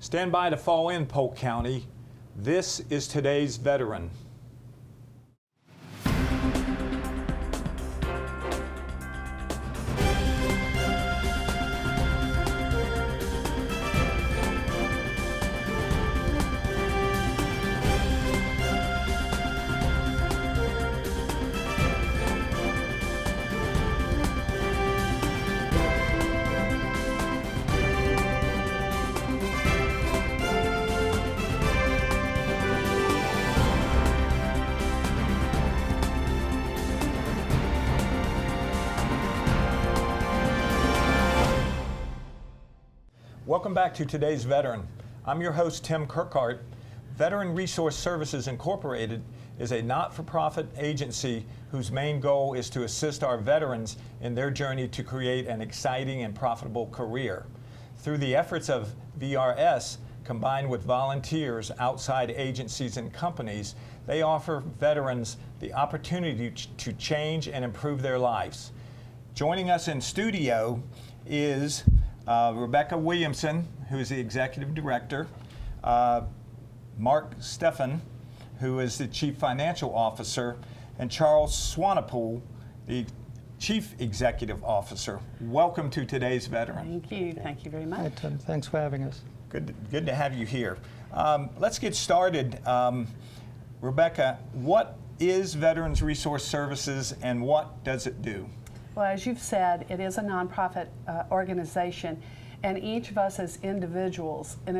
Stand by to fall in, Polk County. This is today's veteran. Welcome back to today's veteran. I'm your host, Tim Kirkhart. Veteran Resource Services Incorporated is a not-for-profit agency whose main goal is to assist our veterans in their journey to create an exciting and profitable career. Through the efforts of VRS, combined with volunteers outside agencies and companies, they offer veterans the opportunity to change and improve their lives. Joining us in studio is Rebecca Williamson, who is the Executive Director, Mark Steffen, who is the Chief Financial Officer, and Charles Swanepoel, the Chief Executive Officer. Welcome to today's veteran. Thank you. Thank you very much. Hi, Tim. Thanks for having us. Good to have you here. Let's get started. Rebecca, what is Veterans Resource Services and what does it do? Well, as you've said, it is a nonprofit organization, and each of us as individuals and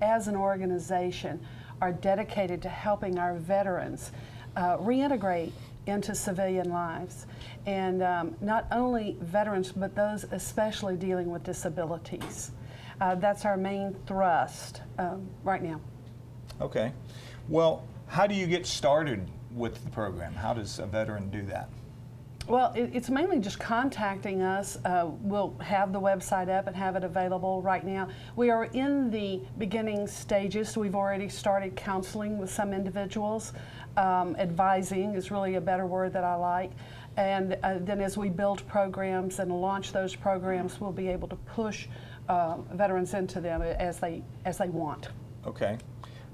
as an organization are dedicated to helping our veterans reintegrate into civilian lives. And not only veterans, but those especially dealing with disabilities. That's our main thrust right now. Okay. Well, how do you get started with the program? How does a veteran do that? Well, it's mainly just contacting us. We'll have the website up and have it available right now. We are in the beginning stages. We've already started counseling with some individuals. Advising is really a better word that I like. And then as we build programs and launch those programs, we'll be able to push veterans into them as they want. Okay.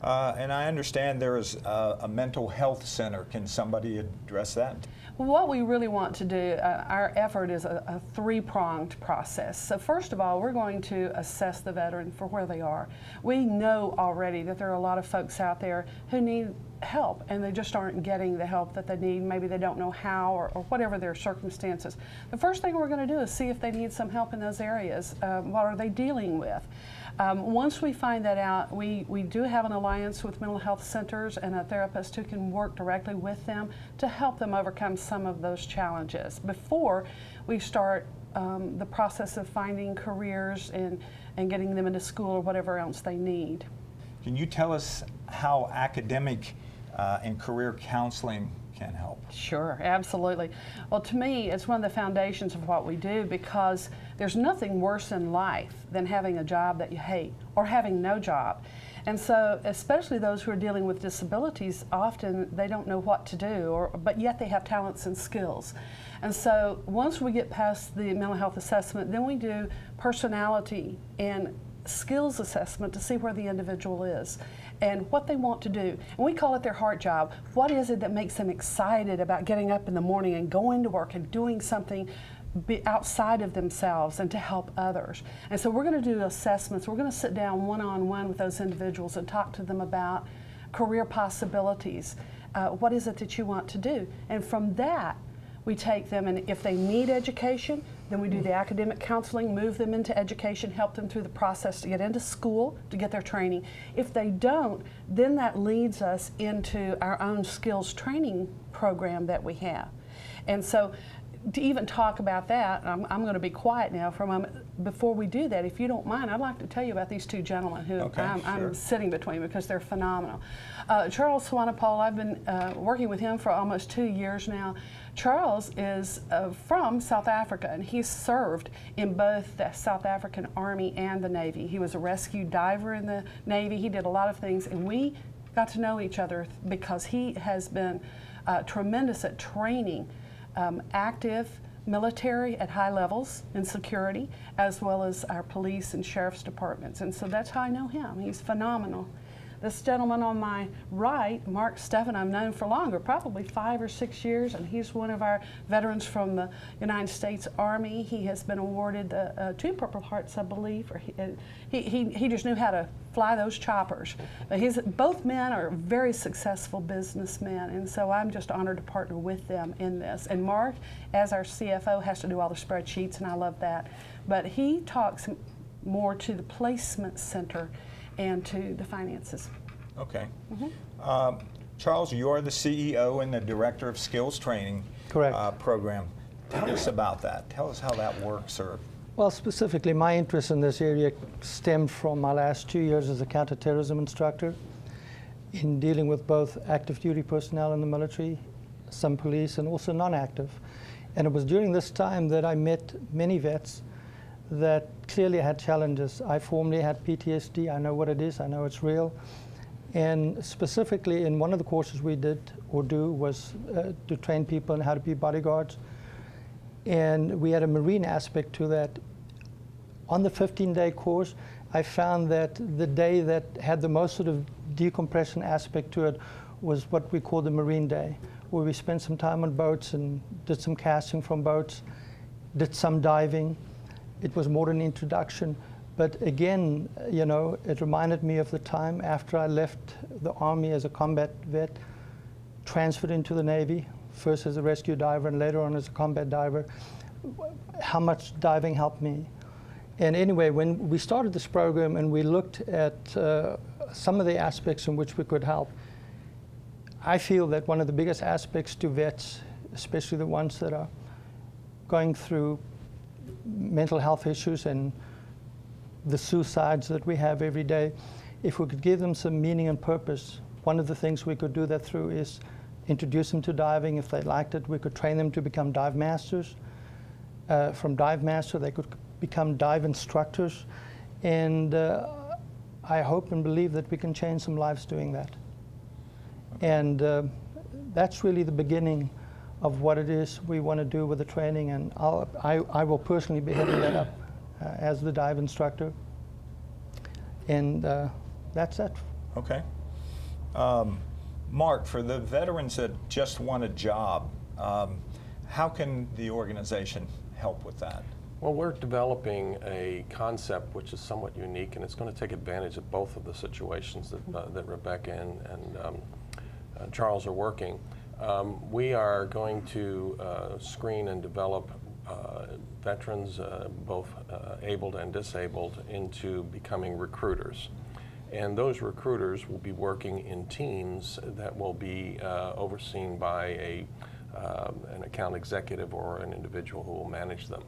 And I understand there is a mental health center. Can somebody address that? What we really want to do, our effort is a three-pronged process. So first of all, we're going to assess the veteran for where they are. We know already that there are a lot of folks out there who need help and they just aren't getting the help that they need. Maybe they don't know how or whatever their circumstances. The first thing we're going to do is see if they need some help in those areas. What are they dealing with? Once we find that out, we do have an alliance with mental health centers and a therapist who can work directly with them to help them overcome some of those challenges before we start the process of finding careers and getting them into school or whatever else they need. Can you tell us how academic and career counseling can help? Sure, absolutely. Well, to me, it's one of the foundations of what we do because there's nothing worse in life than having a job that you hate or having no job. And so, especially those who are dealing with disabilities, often they don't know what to do, but yet they have talents and skills. And so, once we get past the mental health assessment, then we do personality and skills assessment to see where the individual is and what they want to do. And we call it their heart job. What is it that makes them excited about getting up in the morning and going to work and doing something outside of themselves and to help others? And so we're going to do assessments. We're going to sit down one-on-one with those individuals and talk to them about career possibilities. What is it that you want to do? And from that, we take them, and if they need education, then we do the academic counseling, move them into education, help them through the process to get into school, to get their training. If they don't, then that leads us into our own skills training program that we have. And so to even talk about that, I'm going to be quiet now for a moment. Before we do that, if you don't mind, I'd like to tell you about these two gentlemen who I'm sitting between because they're phenomenal. Charles Swanepoel, I've been working with him for almost 2 years now. Charles is from South Africa, and he served in both the South African Army and the Navy. He was a rescue diver in the Navy. He did a lot of things, and we got to know each other because he has been tremendous at training active military at high levels in security, as well as our police and sheriff's departments. And so that's how I know him. He's phenomenal. This gentleman on my right, Mark Steffen, I've known for longer, probably 5 or 6 years, and he's one of our veterans from the United States Army. He has been awarded 2 Purple Hearts, I believe. Or he just knew how to fly those choppers. But both men are very successful businessmen, and so I'm just honored to partner with them in this. And Mark, as our CFO, has to do all the spreadsheets, and I love that. But he talks more to the placement center and to the finances. Okay. Charles, you're the CEO and the Director of Skills Training program. Tell us about that. Tell us how that works. Well, specifically, my interest in this area stemmed from my last 2 years as a counterterrorism instructor in dealing with both active duty personnel in the military, some police, and also non-active. And it was during this time that I met many vets that clearly had challenges. I formerly had PTSD. I know what it is. I know it's real. And specifically in one of the courses we did or do was to train people on how to be bodyguards. And we had a Marine aspect to that. On the 15-day course, I found that the day that had the most sort of decompression aspect to it was what we call the Marine Day, where we spent some time on boats and did some casting from boats, did some diving. It was more an introduction, but again, you know, it reminded me of the time after I left the Army as a combat vet, transferred into the Navy, first as a rescue diver and later on as a combat diver, how much diving helped me. And anyway, when we started this program and we looked at some of the aspects in which we could help, I feel that one of the biggest aspects to vets, especially the ones that are going through mental health issues and the suicides that we have every day, if we could give them some meaning and purpose, one of the things we could do that through is introduce them to diving. If they liked it, we could train them to become dive masters. From dive master, they could become dive instructors. And I hope and believe that we can change some lives doing that. And that's really the beginning of what it is we want to do with the training, and I will personally be heading that up as the dive instructor. And that's it. Okay. Mark, for the veterans that just want a job, how can the organization help with that? Well, we're developing a concept which is somewhat unique, and it's going to take advantage of both of the situations that Rebecca and Charles are working. We are going to screen and develop veterans, both abled and disabled, into becoming recruiters. And those recruiters will be working in teams that will be overseen by an account executive or an individual who will manage them.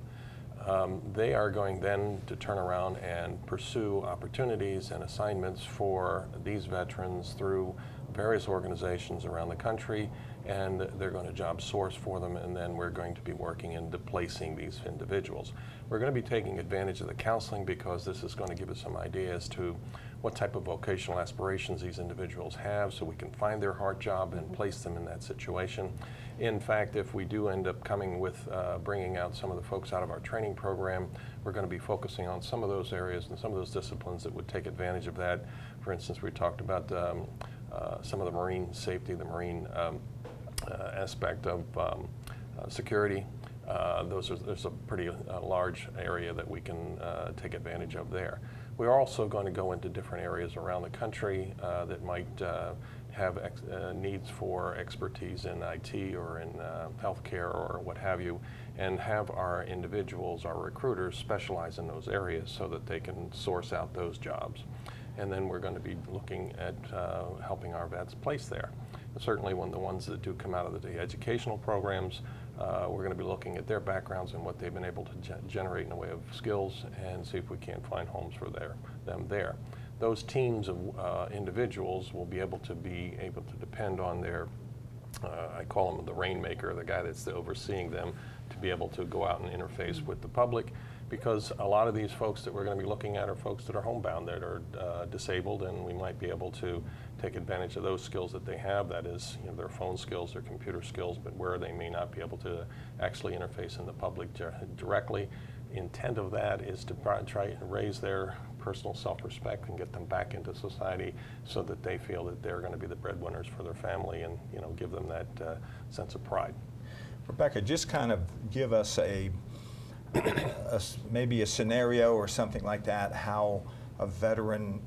They are going then to turn around and pursue opportunities and assignments for these veterans through various organizations around the country, and they're going to job source for them, and then we're going to be working into placing these individuals. We're going to be taking advantage of the counseling because this is going to give us some idea as to what type of vocational aspirations these individuals have, so we can find their heart job and place them in that situation. In fact, if we do end up coming with bringing out some of the folks out of our training program, we're going to be focusing on some of those areas and some of those disciplines that would take advantage of that. For instance, we talked about some of the marine safety, the marine aspect of security. There's a pretty large area that we can take advantage of there. We're also going to go into different areas around the country that might have needs for expertise in IT or in healthcare or what have you, and have our individuals, our recruiters, specialize in those areas so that they can source out those jobs. And then we're going to be looking at helping our vets place there. And certainly when the ones that do come out of the educational programs, we're going to be looking at their backgrounds and what they've been able to generate in the way of skills, and see if we can't find homes for them there. Those teams of individuals will be able to depend on their, I call them the rainmaker, the guy that's overseeing them, to be able to go out and interface with the public, because a lot of these folks that we're going to be looking at are folks that are homebound, that are disabled, and we might be able to take advantage of those skills that they have, that is, their phone skills, their computer skills, but where they may not be able to actually interface in the public directly. Intent of that is to try and raise their personal self-respect and get them back into society so that they feel that they're going to be the breadwinners for their family, and give them that sense of pride. Rebecca, just kind of give us maybe a scenario or something like that, how a veteran,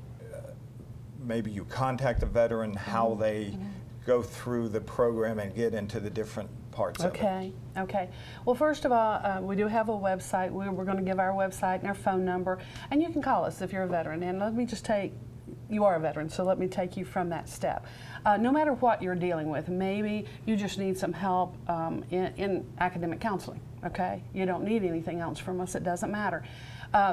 maybe you contact a veteran, how they go through the program and get into the different parts of it. Okay. Well, first of all, we do have a website. We're going to give our website and our phone number, and you can call us if you're a veteran. And let me just you are a veteran, so let me take you from that step. No matter what you're dealing with, maybe you just need some help in academic counseling, okay? You don't need anything else from us, it doesn't matter.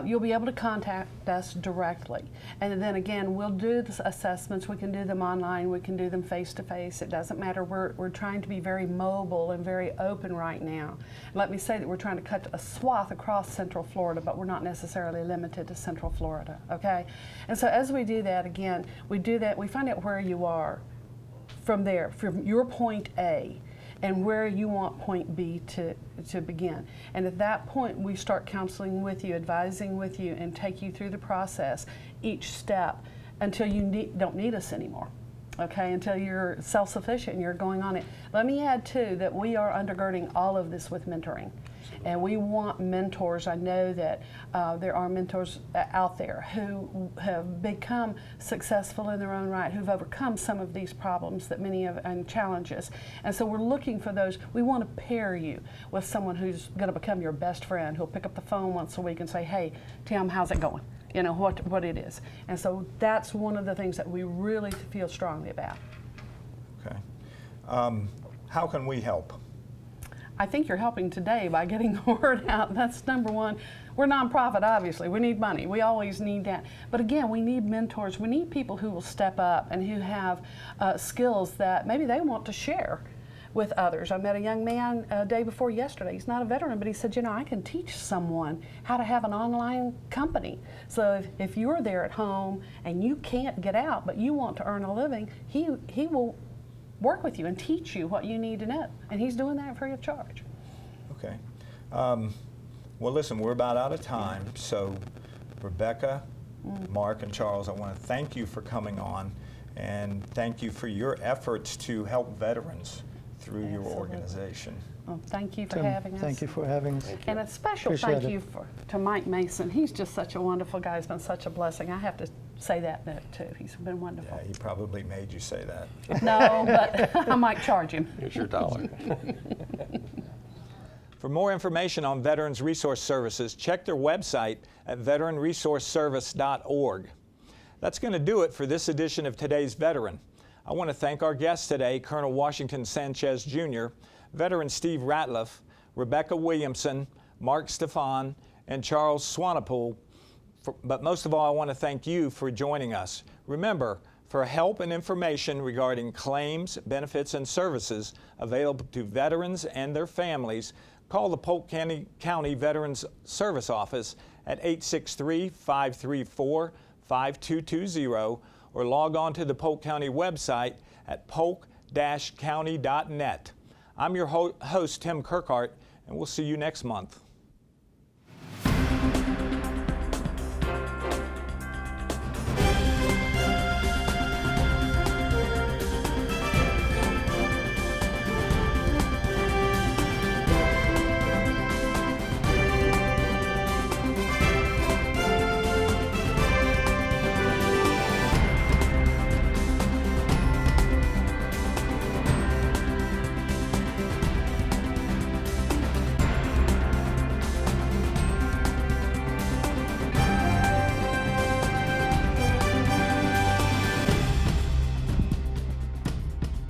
You'll be able to contact us directly. And then again, we'll do the assessments. We can do them online, we can do them face-to-face. It doesn't matter. We're trying to be very mobile and very open right now. Let me say that we're trying to cut a swath across Central Florida, but we're not necessarily limited to Central Florida, okay? And so as we do that, again, we find out where you are from there, from your point A, and where you want point B to begin. And at that point, we start counseling with you, advising with you, and take you through the process, each step, until you don't need us anymore, okay, until you're self-sufficient and you're going on it. Let me add, too, that we are undergirding all of this with mentoring. And we want mentors. I know that there are mentors out there who have become successful in their own right, who've overcome some of these problems that many of and challenges. And so we're looking for those. We want to pair you with someone who's going to become your best friend, who'll pick up the phone once a week and say, "Hey, Tim, how's it going?" You know, what it is. And so that's one of the things that we really feel strongly about. Okay. How can we help? I think you're helping today by getting the word out. That's number one. We're nonprofit, obviously. We need money. We always need that. But again, we need mentors. We need people who will step up and who have skills that maybe they want to share with others. I met a young man day before yesterday. He's not a veteran, but he said, I can teach someone how to have an online company. So if you're there at home and you can't get out, but you want to earn a living, he will work with you and teach you what you need to know. And he's doing that free of charge. Okay. Well, listen, we're about out of time. So Rebecca, Mark, and Charles, I want to thank you for coming on, and thank you for your efforts to help veterans through your organization. Well, thank you for Tim, having us. thank you for having us. And a special Appreciate thank you to Mike Mason. He's just such a wonderful guy. He's been such a blessing. I have to say that note too. He's been wonderful. Yeah, he probably made you say that. No, but I might charge him. Here's your dollar. For more information on Veterans Resource Services, check their website at veteranresourceservice.org. That's going to do it for this edition of Today's Veteran. I want to thank our guests today, Colonel Washington Sanchez Jr., Veteran Steve Ratliff, Rebecca Williamson, Mark Stefan, and Charles Swanepoel. But most of all, I want to thank you for joining us. Remember, for help and information regarding claims, benefits, and services available to veterans and their families, call the Polk County Veterans Service Office at 863-534-5220 or log on to the Polk County website at polk-county.net. I'm your host, Tim Kirkhart, and we'll see you next month.